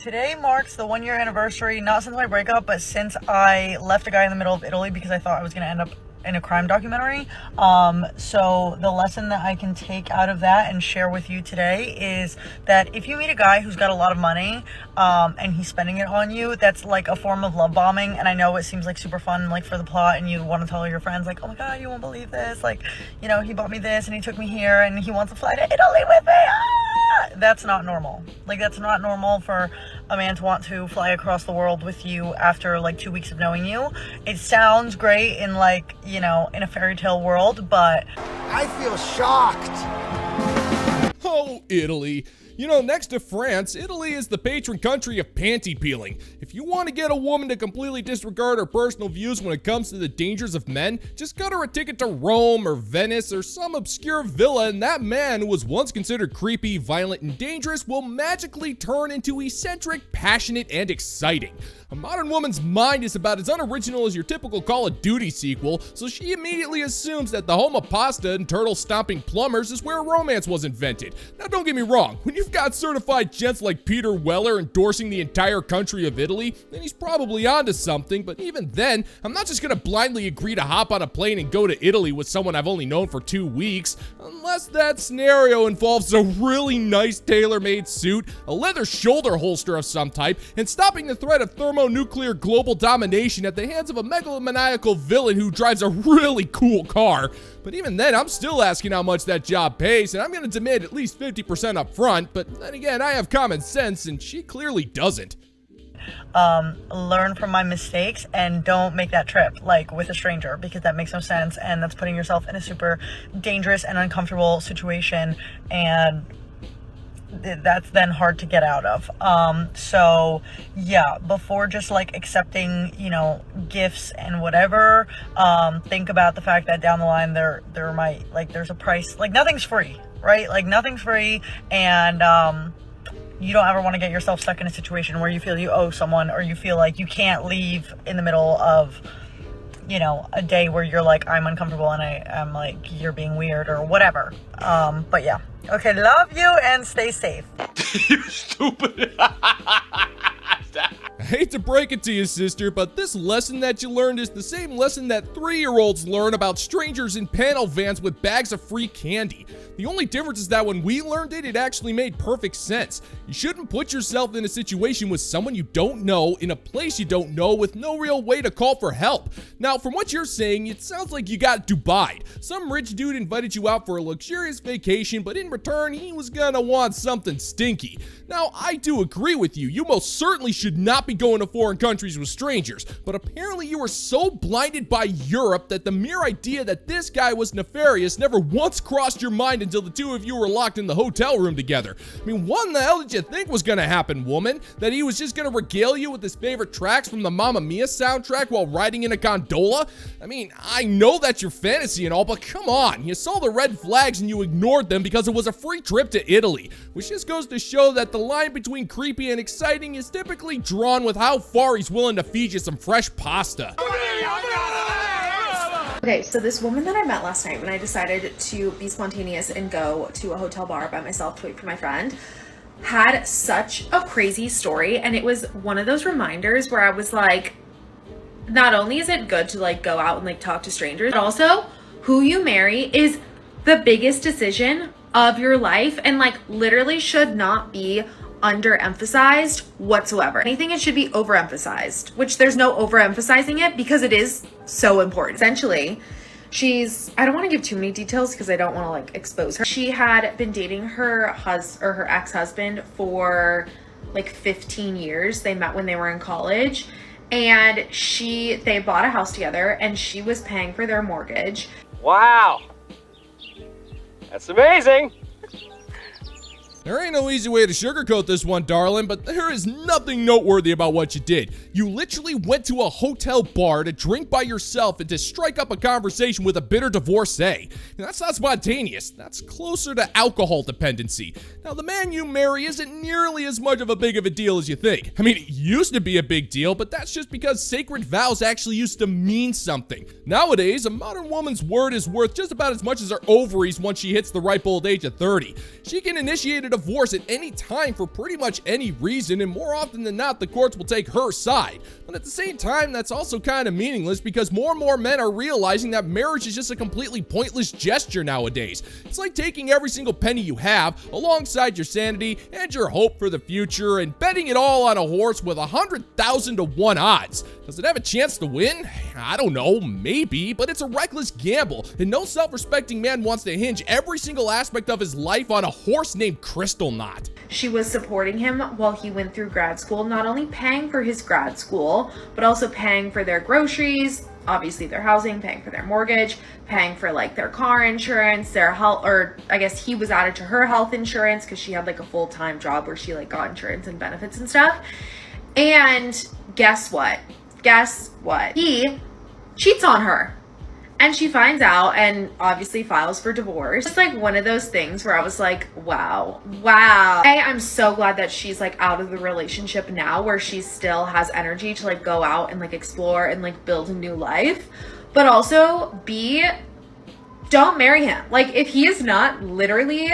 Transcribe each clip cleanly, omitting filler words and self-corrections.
Today marks the 1 year anniversary, not since my breakup, but since I left a guy in the middle of Italy because I thought I was going to end up in a crime documentary. So the lesson that I can take out of that and share with you today is that if you meet a guy who's got a lot of money, and he's spending it on you, that's like a form of love bombing. And I know it seems like super fun, like for the plot, and you want to tell your friends, like, oh my God, you won't believe this. Like, you know, he bought me this and he took me here and he wants to fly to Italy with me. That's not normal. Like, that's not normal for a man to want to fly across the world with you after like 2 weeks of knowing you. It sounds great in, like, you know, in a fairy tale world, but I feel shocked. Oh, Italy. You know, next to France, Italy is the patron country of panty peeling. If you want to get a woman to completely disregard her personal views when it comes to the dangers of men, just cut her a ticket to Rome or Venice or some obscure villa, and that man who was once considered creepy, violent, and dangerous will magically turn into eccentric, passionate, and exciting. A modern woman's mind is about as unoriginal as your typical Call of Duty sequel, so she immediately assumes that the home of pasta and turtle-stomping plumbers is where romance was invented. Now, don't get me wrong, when you've got certified gents like Peter Weller endorsing the entire country of Italy, then he's probably onto something, but even then, I'm not just gonna blindly agree to hop on a plane and go to Italy with someone I've only known for 2 weeks, unless that scenario involves a really nice tailor-made suit, a leather shoulder holster of some type, and stopping the threat of thermonuclear global domination at the hands of a megalomaniacal villain who drives a really cool car. But even then, I'm still asking how much that job pays, and I'm gonna demand at least 50% up front, but then again, I have common sense, and she clearly doesn't. Learn from my mistakes and don't make that trip like with a stranger, because that makes no sense, and that's putting yourself in a super dangerous and uncomfortable situation, and that's then hard to get out of. So yeah, before just like accepting, you know, gifts and whatever, think about the fact that down the line there might, like, there's a price. Like, nothing's free, right? Like, nothing's free, and you don't ever want to get yourself stuck in a situation where you feel you owe someone, or you feel like you can't leave in the middle of, you know, a day where you're like, I'm uncomfortable and I'm like, you're being weird or whatever. But yeah. Okay, love you and stay safe. You stupid. I hate to break it to you, sister, but this lesson that you learned is the same lesson that 3-year-olds learn about strangers in panel vans with bags of free candy. The only difference is that when we learned it, it actually made perfect sense. You shouldn't put yourself in a situation with someone you don't know, in a place you don't know, with no real way to call for help. Now, from what you're saying, it sounds like you got Dubai'd. Some rich dude invited you out for a luxurious vacation, but in return, he was gonna want something stinky. Now, I do agree with you. You most certainly should not be going to foreign countries with strangers, but apparently you were so blinded by Europe that the mere idea that this guy was nefarious never once crossed your mind until the two of you were locked in the hotel room together. I mean, what in the hell did you think was gonna happen, woman? That he was just gonna regale you with his favorite tracks from the Mamma Mia soundtrack while riding in a gondola? I mean, I know that's your fantasy and all, but come on, you saw the red flags and you ignored them because it was a free trip to Italy, which just goes to show that the line between creepy and exciting is typically drawn with how far he's willing to feed you some fresh pasta. Okay, so this woman that I met last night when I decided to be spontaneous and go to a hotel bar by myself to wait for my friend had such a crazy story, and it was one of those reminders where I was like, not only is it good to like go out and like talk to strangers, but also who you marry is the biggest decision of your life, and like literally should not be underemphasized whatsoever. Anything, it should be overemphasized, which there's no overemphasizing it because it is so important. Essentially, I don't want to give too many details because I don't want to like expose her. She had been dating her ex-husband for like 15 years. They met when they were in college, and they bought a house together, and she was paying for their mortgage. Wow. That's amazing. There ain't no easy way to sugarcoat this one, darling, but there is nothing noteworthy about what you did. You literally went to a hotel bar to drink by yourself and to strike up a conversation with a bitter divorcee. Now, that's not spontaneous. That's closer to alcohol dependency. Now, the man you marry isn't nearly as much of a big of a deal as you think. I mean, it used to be a big deal, but that's just because sacred vows actually used to mean something. Nowadays, a modern woman's word is worth just about as much as her ovaries once she hits the ripe old age of 30. She can initiate a divorce at any time for pretty much any reason, and more often than not, the courts will take her side. But at the same time, that's also kind of meaningless because more and more men are realizing that marriage is just a completely pointless gesture nowadays. It's like taking every single penny you have, alongside your sanity and your hope for the future, and betting it all on a horse with 100,000 to 1 odds. Does it have a chance to win? I don't know, maybe, but it's a reckless gamble, and no self-respecting man wants to hinge every single aspect of his life on a horse named Crystal Knot. She was supporting him while he went through grad school, not only paying for his grad school, but also paying for their groceries, obviously their housing, paying for their mortgage, paying for like their car insurance, their health, or I guess he was added to her health insurance because she had like a full-time job where she like got insurance and benefits and stuff. And guess what? He cheats on her. And she finds out and obviously files for divorce. It's like one of those things where I was like, wow. I'm so glad that she's like out of the relationship now, where she still has energy to like go out and like explore and like build a new life. But also, B, don't marry him. Like, if he is not literally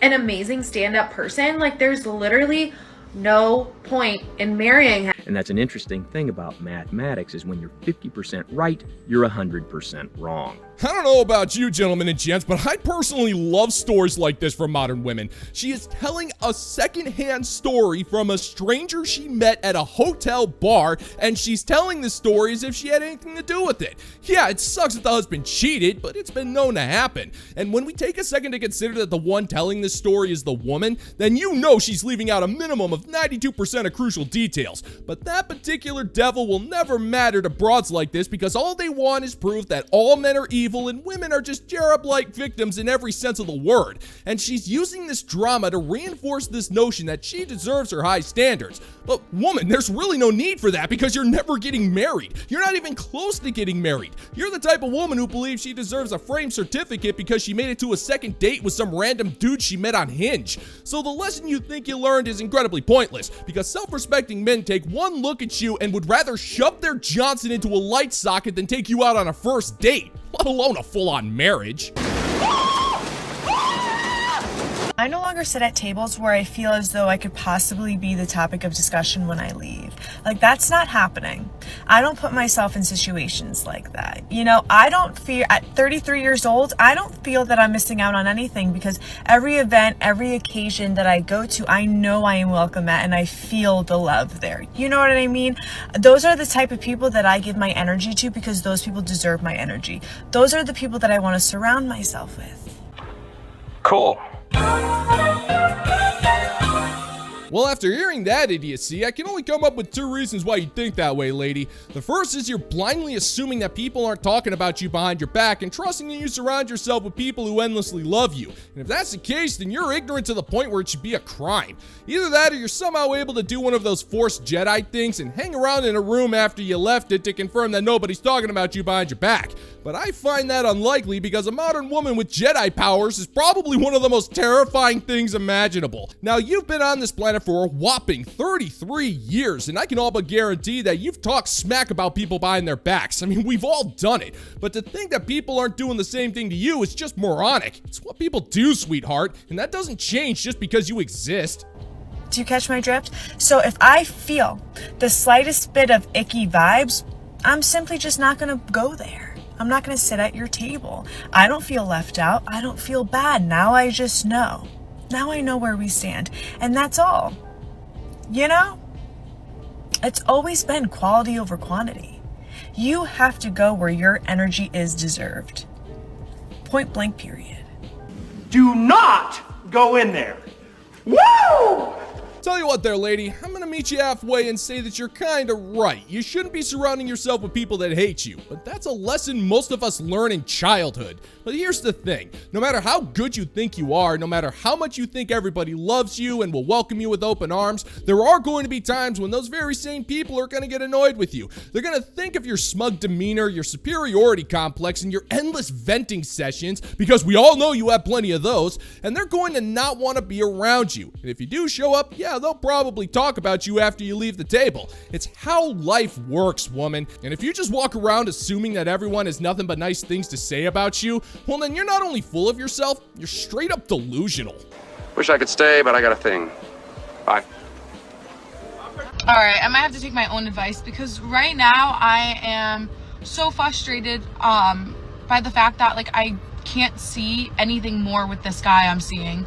an amazing stand-up person, like there's literally no point in marrying him. And that's an interesting thing about mathematics, is when you're 50% right, you're 100% wrong. I don't know about you, gentlemen and gents, but I personally love stories like this from modern women. She is telling a secondhand story from a stranger she met at a hotel bar, and she's telling the story as if she had anything to do with it. Yeah, it sucks that the husband cheated, but it's been known to happen. And when we take a second to consider that the one telling this story is the woman, then you know she's leaving out a minimum of 92% of crucial details. But that particular devil will never matter to broads like this, because all they want is proof that all men are evil and women are just cherub-like victims in every sense of the word. And she's using this drama to reinforce this notion that she deserves her high standards. But woman, there's really no need for that, because you're never getting married. You're not even close to getting married. You're the type of woman who believes she deserves a framed certificate because she made it to a second date with some random dude she met on Hinge. So the lesson you think you learned is incredibly pointless, because self-respecting men take one look at you and would rather shove their Johnson into a light socket than take you out on a first date, let alone a full-on marriage. I no longer sit at tables where I feel as though I could possibly be the topic of discussion when I leave. Like, that's not happening. I don't put myself in situations like that. You know, I don't feel, at 33 years old, I don't feel that I'm missing out on anything, because every event, every occasion that I go to, I know I am welcome at, and I feel the love there. You know what I mean? Those are the type of people that I give my energy to, because those people deserve my energy. Those are the people that I want to surround myself with. Cool. Well, after hearing that idiocy, I can only come up with 2 reasons why you think that way, lady. The first is you're blindly assuming that people aren't talking about you behind your back and trusting that you surround yourself with people who endlessly love you. And if that's the case, then you're ignorant to the point where it should be a crime. Either that, or you're somehow able to do one of those forced Jedi things and hang around in a room after you left it to confirm that nobody's talking about you behind your back. But I find that unlikely, because a modern woman with Jedi powers is probably one of the most terrifying things imaginable. Now, you've been on this planet for a whopping 33 years, and I can all but guarantee that you've talked smack about people behind their backs. I mean, we've all done it. But to think that people aren't doing the same thing to you is just moronic. It's what people do, sweetheart, and that doesn't change just because you exist. Do you catch my drift? So if I feel the slightest bit of icky vibes, I'm simply just not gonna go there. I'm not gonna sit at your table. I don't feel left out. I don't feel bad. Now I just know. Now I know where we stand. And that's all. You know? It's always been quality over quantity. You have to go where your energy is deserved. Point blank, period. Do not go in there. Woo! Tell you what there, lady, I'm gonna meet you halfway and say that you're kinda right. You shouldn't be surrounding yourself with people that hate you, but that's a lesson most of us learn in childhood. But here's the thing, no matter how good you think you are, no matter how much you think everybody loves you and will welcome you with open arms, there are going to be times when those very same people are gonna get annoyed with you. They're gonna think of your smug demeanor, your superiority complex, and your endless venting sessions, because we all know you have plenty of those, and they're going to not want to be around you. And if you do show up, yeah, they'll probably talk about you after you leave the table. It's how life works, woman. And if you just walk around assuming that everyone has nothing but nice things to say about you, well, then you're not only full of yourself, you're straight up delusional. Wish I could stay, but I got a thing. Bye. All right, I might have to take my own advice because right now I am so frustrated by the fact that like I can't see anything more with this guy I'm seeing.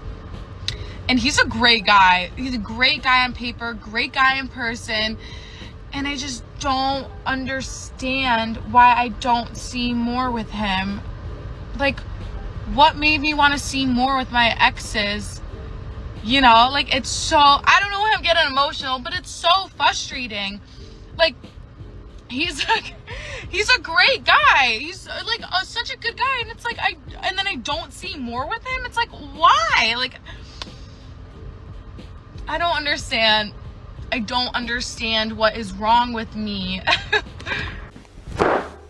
And he's a great guy. He's a great guy on paper, great guy in person. And I just don't understand why I don't see more with him. Like, what made me want to see more with my exes? You know, like, it's so, I don't know why I'm getting emotional, but it's so frustrating. Like, he's a great guy. He's like such a good guy. And it's like, and then I don't see more with him. It's like, why? Like, I don't understand. I don't understand what is wrong with me.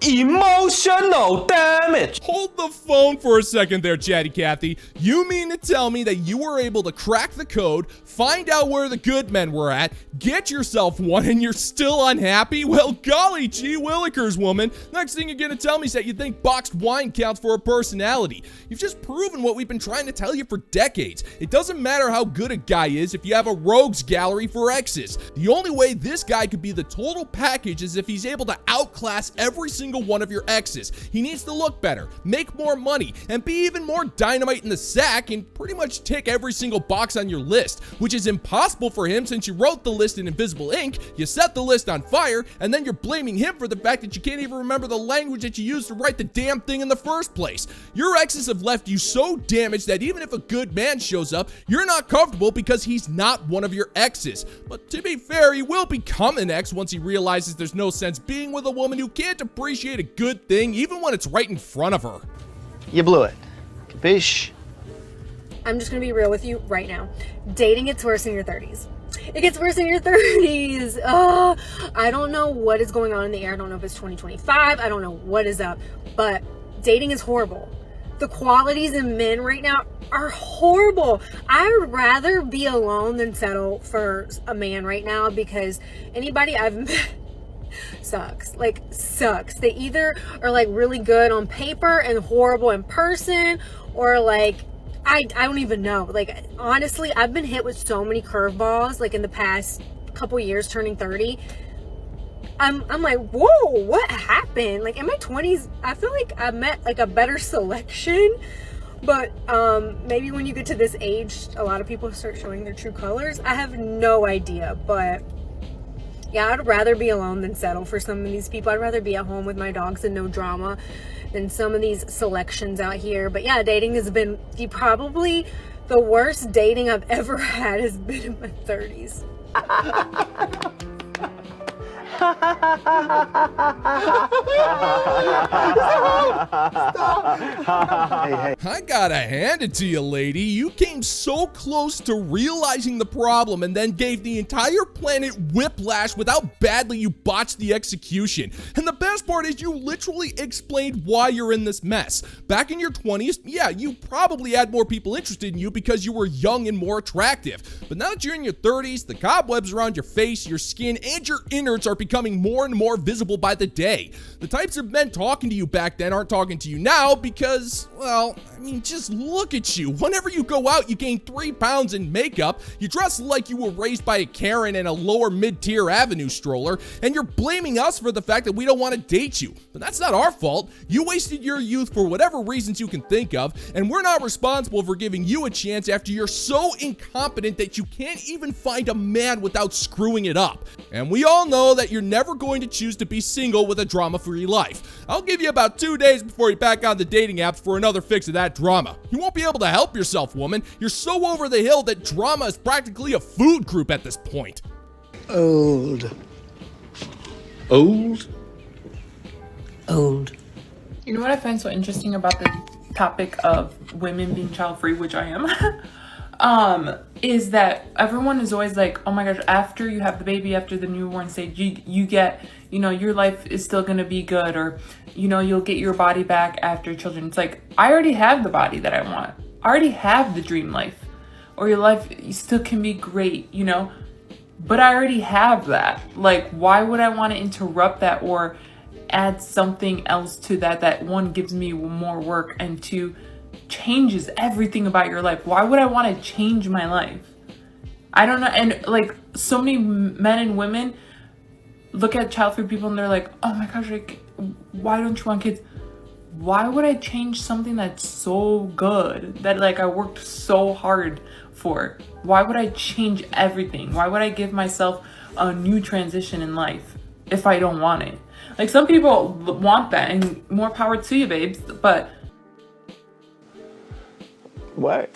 Emotional damage. Hold the phone for a second there, Chatty Cathy. You mean to tell me that you were able to crack the code, find out where the good men were at, get yourself one, and you're still unhappy? Well, golly gee willikers, woman. Next thing you're gonna tell me is that you think boxed wine counts for a personality. You've just proven what we've been trying to tell you for decades. It doesn't matter how good a guy is if you have a rogues gallery for exes. The only way this guy could be the total package is if he's able to outclass every single one of your exes. He needs to look better, make more money, and be even more dynamite in the sack and pretty much tick every single box on your list, which is impossible for him since you wrote the list in invisible ink, you set the list on fire, and then you're blaming him for the fact that you can't even remember the language that you used to write the damn thing in the first place. Your exes have left you so damaged that even if a good man shows up, you're not comfortable because he's not one of your exes. But to be fair, he will become an ex once he realizes there's no sense being with a woman who can't appreciate a good thing even when it's right in front of her. You blew it. Capiche? I'm just gonna be real with you right now. Dating gets worse in your 30s. It gets worse in your 30s. I don't know what is going on in the air. I don't know if it's 2025. I don't know what is up, but dating is horrible. The qualities in men right now are horrible. I would rather be alone than settle for a man right now because anybody I've met sucks. They either are like really good on paper and horrible in person, or like I don't even know. Like, honestly, I've been hit with so many curveballs like in the past couple years turning 30. I'm like, whoa, what happened? Like in my 20s, I feel like I met like a better selection. But maybe when you get to this age, a lot of people start showing their true colors. I have no idea, but yeah, I'd rather be alone than settle for some of these people. I'd rather be at home with my dogs and no drama than some of these selections out here. But yeah, dating has been probably the worst dating I've ever had has been in my 30s. I gotta hand it to you, lady. You came so close to realizing the problem and then gave the entire planet whiplash with how badly you botched the execution. And the best part is you literally explained why you're in this mess. Back in your 20s, yeah, you probably had more people interested in you because you were young and more attractive. But now that you're in your 30s, the cobwebs around your face, your skin, and your innards are becoming more and more visible by the day. The types of men talking to you back then aren't talking to you now because, well, I mean, just look at you. Whenever you go out, you gain 3 pounds in makeup, you dress like you were raised by a Karen and a lower mid-tier Avenue stroller, and you're blaming us for the fact that we don't want to date you. But that's not our fault. You wasted your youth for whatever reasons you can think of, and we're not responsible for giving you a chance after you're so incompetent that you can't even find a man without screwing it up. And we all know that you're never going to choose to be single with a drama-free life. I'll give you about 2 days before you back on the dating apps for another fix of that drama. You won't be able to help yourself, woman. You're so over the hill that drama is practically a food group at this point. Old. Old? Old. You know what I find so interesting about the topic of women being child-free, which I am, is that everyone is always like, oh my gosh, after you have the baby, after the newborn stage, you get, you know, your life is still going to be good, or, you know, you'll get your body back after children. It's like, I already have the body that I want. I already have the dream life, or your life still can be great, you know, but I already have that. Like, why would I want to interrupt that or add something else to that one gives me more work, and two changes everything about your life. Why would I want to change my life? I don't know. And like, so many men and women look at child-free people and they're like, oh my gosh, like, why don't you want kids? Why would I change something that's so good, that like I worked so hard for? Why would I change everything? Why would I give myself a new transition in life if I don't want it? Like, some people want that, and more power to you, babes, but What?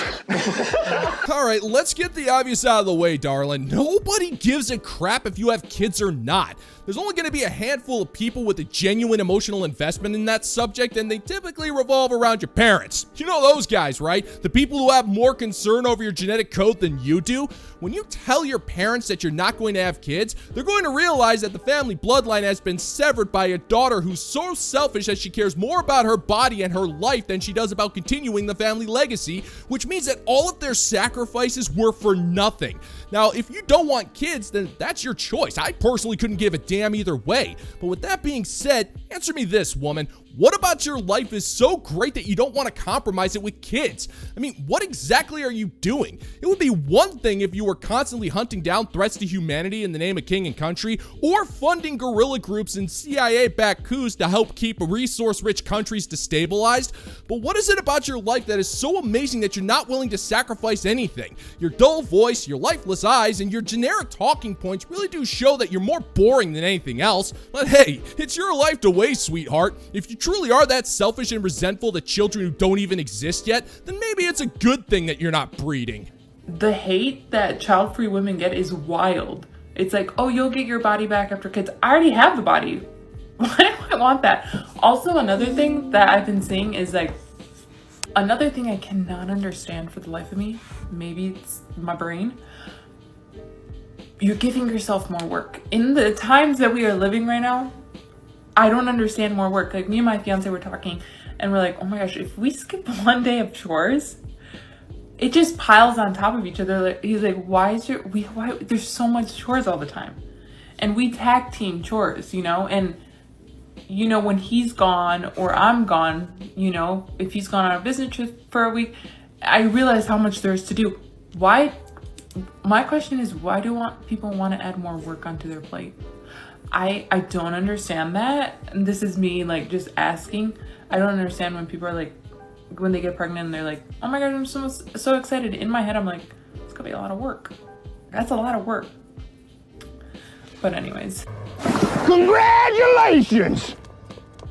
All right, let's get the obvious out of the way, darling. Nobody gives a crap if you have kids or not. There's only going to be a handful of people with a genuine emotional investment in that subject, and they typically revolve around your parents. You know those guys, right? The people who have more concern over your genetic code than you do. When you tell your parents that you're not going to have kids, they're going to realize that the family bloodline has been severed by a daughter who's so selfish that she cares more about her body and her life than she does about continuing the family legacy, which means that all of their sacrifices were for nothing. Now, if you don't want kids, then that's your choice. I personally couldn't give a damn either way. But with that being said, answer me this, woman. What about your life is so great that you don't want to compromise it with kids? I mean, what exactly are you doing? It would be one thing if you were constantly hunting down threats to humanity in the name of king and country, or funding guerrilla groups and CIA-backed coups to help keep resource-rich countries destabilized. But what is it about your life that is so amazing that you're not willing to sacrifice anything? Your dull voice, your lifeless eyes, and your generic talking points really do show that you're more boring than anything else. But hey, it's your life to waste, sweetheart. If you truly are that selfish and resentful to children who don't even exist yet, then maybe it's a good thing that you're not breeding. the hate that child-free women get is wild. It's like, oh, you'll get your body back after kids. I already have the body. Why do I want that? Also, another thing that I've been seeing is like, another thing I cannot understand for the life of me, maybe it's my brain, you're giving yourself more work. In the times that we are living right now, I don't understand more work. Like, me and my fiance were talking and we're like, oh my gosh, if we skip one day of chores, it just piles on top of each other. Like, he's like, why there's so much chores all the time. And we tag team chores, you know, and you know, when he's gone or I'm gone, you know, if he's gone on a business trip for a week, I realize how much there's to do. Why? My question is, why do people want to add more work onto their plate? I don't understand that. And this is me like just asking. I don't understand when people are like, when they get pregnant and they're like, oh my God, I'm so excited. In my head, I'm like, it's gonna be a lot of work. That's a lot of work. But anyways. Congratulations!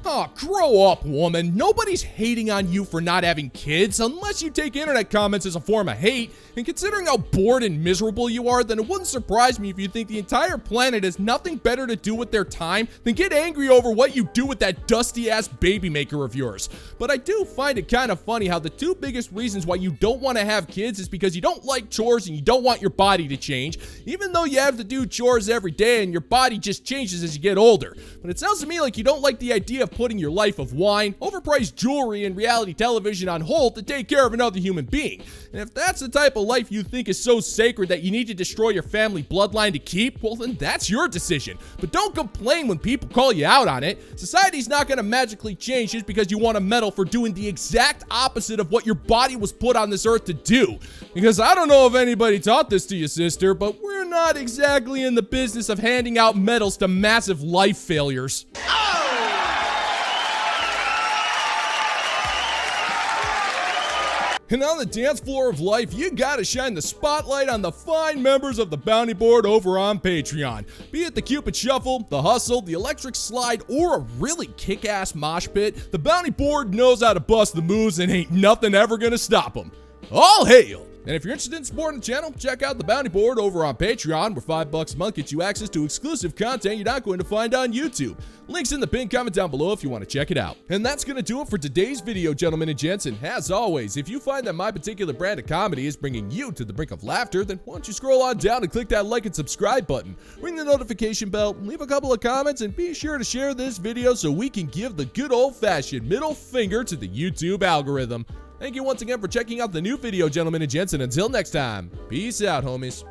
Oh, grow up, woman. Nobody's hating on you for not having kids, unless you take internet comments as a form of hate. And considering how bored and miserable you are, then it wouldn't surprise me if you think the entire planet has nothing better to do with their time than get angry over what you do with that dusty-ass baby maker of yours. But I do find it kind of funny how the two biggest reasons why you don't want to have kids is because you don't like chores and you don't want your body to change, even though you have to do chores every day and your body just changes as you get older. But it sounds to me like you don't like the idea of putting your life of wine, overpriced jewelry, and reality television on hold to take care of another human being. And if that's the type of life you think is so sacred that you need to destroy your family bloodline to keep, well then that's your decision. But don't complain when people call you out on it. Society's not going to magically change just because you want a medal for doing the exact opposite of what your body was put on this earth to do. Because I don't know if anybody taught this to you, sister, but we're not exactly in the business of handing out medals to massive life failures. And on the dance floor of life, you gotta shine the spotlight on the fine members of the Bounty Board over on Patreon. Be it the Cupid Shuffle, the Hustle, the Electric Slide, or a really kick-ass mosh pit, the Bounty Board knows how to bust the moves and ain't nothing ever gonna stop them. All hail! And if you're interested in supporting the channel, check out the Bounty Board over on Patreon, where $5 a month gets you access to exclusive content you're not going to find on YouTube. Links in the pinned comment down below if you want to check it out. And that's going to do it for today's video, gentlemen and gents. And as always, if you find that my particular brand of comedy is bringing you to the brink of laughter, then why don't you scroll on down and click that like and subscribe button, ring the notification bell, leave a couple of comments, and be sure to share this video so we can give the good old-fashioned middle finger to the YouTube algorithm. Thank you once again for checking out the new video, gentlemen and gents, and until next time, peace out, homies.